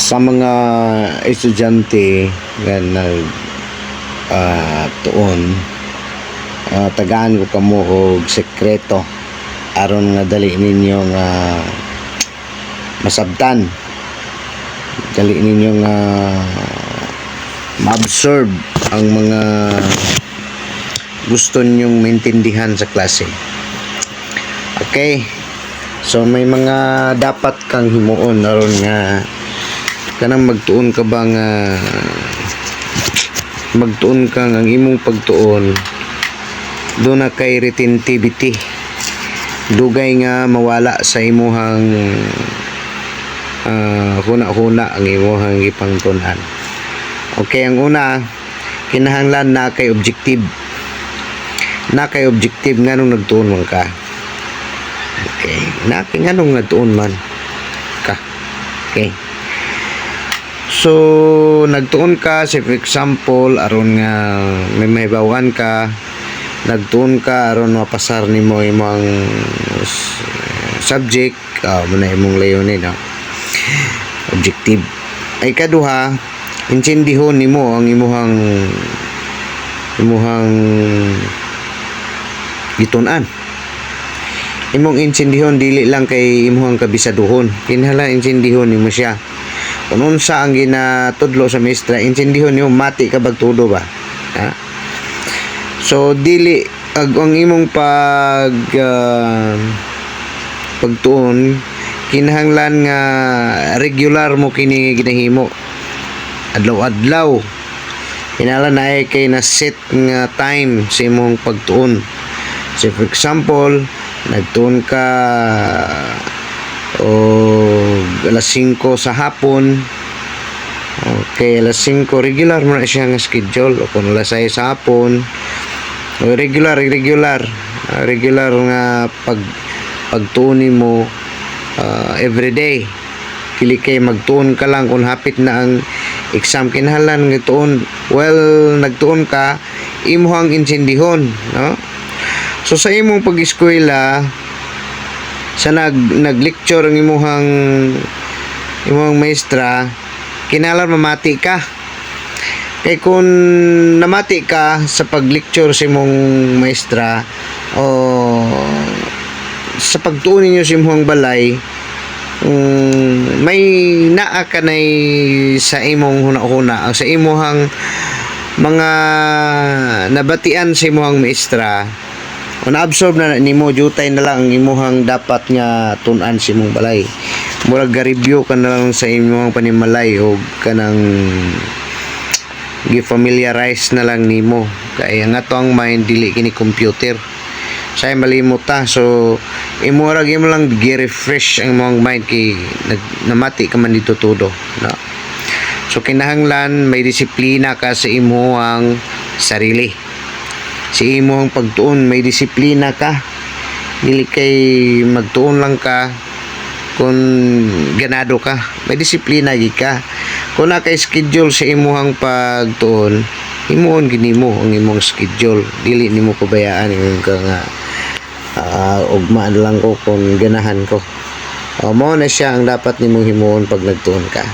sa mga estudyante nga nag tuon, tagaan ko kamo og sekreto aron nga dali ninyo nga masabtan, dali ninyo nga ma-absorb ang mga gusto nyong maintindihan sa klase. Okay, so may mga dapat kang himuon aron nga kanang magtuon ka ba nga magtuon ka ang imong pagtuon do na kay retentivity, dugay nga mawala sa imuhang huna-huna ang imuhang ipangtunan. Okay, ang una, kinahanglan na kay objective nga nung nagtuon man ka. Okay, na kay nga nung nagtuon man ka. Okay, so nagtuon ka, say for example aron nga may mahibawan ka, nagtuon ka aron mapasar nimo imong subject, muna imong layunin, objective. Ay kaduha, intindihon nimo ang imuhang gitunan. Imong intindihon dili lang kay imuhang kabisaduhon, kinahanglan intindihon nimo siya. Kung unsa ang ginatudlo sa maestra, intindihon nimo, mati ka bagtudo ba, ha? So dili ang imong pagtuon, kinahanglan nga regular mo kini ginahimo, adlaw-adlaw. Kinahanglan na kay na set nga time sa imong pagtuon. So for example, nagtuon ka o alas 5 sa hapon. Okay, alas 5 regular mo na siya nga schedule. O kung alas 6 sa hapon, regular nga pagtuon mo everyday. Dili kay magtuon ka lang kung hapit na ang exam. Kinahanglan nga tuon, nagtuon ka, imuhang insindihon, no? So sa imong pag-eskwela, sa nag-lecture ang imuhang maestra, kinahanglan mamati ka. Kay kung namati ka sa pag-lecture sa imong maestra o sa pagtuon ninyo sa imong balay, may naa ka nay sa imong huna-huna, sa imong mga nabatian sa imong maestra, o na-absorb na nimo, jutay na lang ang imuhang dapat nga tunan sa imong balay. Murag ga-review ka na lang sa imong panimalay o kanang gi-familiarize na lang nimo. Kaya nga to ang mind, dili kini computer. Say malimot ta, so imo lang gi-refresh ang imong mind kay namati ka man dito todo, no? So kinahanglan may disiplina ka sa imong sarili. Sa imong pagtuon may disiplina ka. Dili kay magtuon lang ka kung ganado ka. May disiplina gid ka. Kung na kay schedule sa imong pagtuon, himuon ginimo ang imong schedule. Dili nimo pabayaan yung nga ugmaan lang ko kung ganahan ko. Mao na siya ang dapat nimong himuon pag nagtuon ka.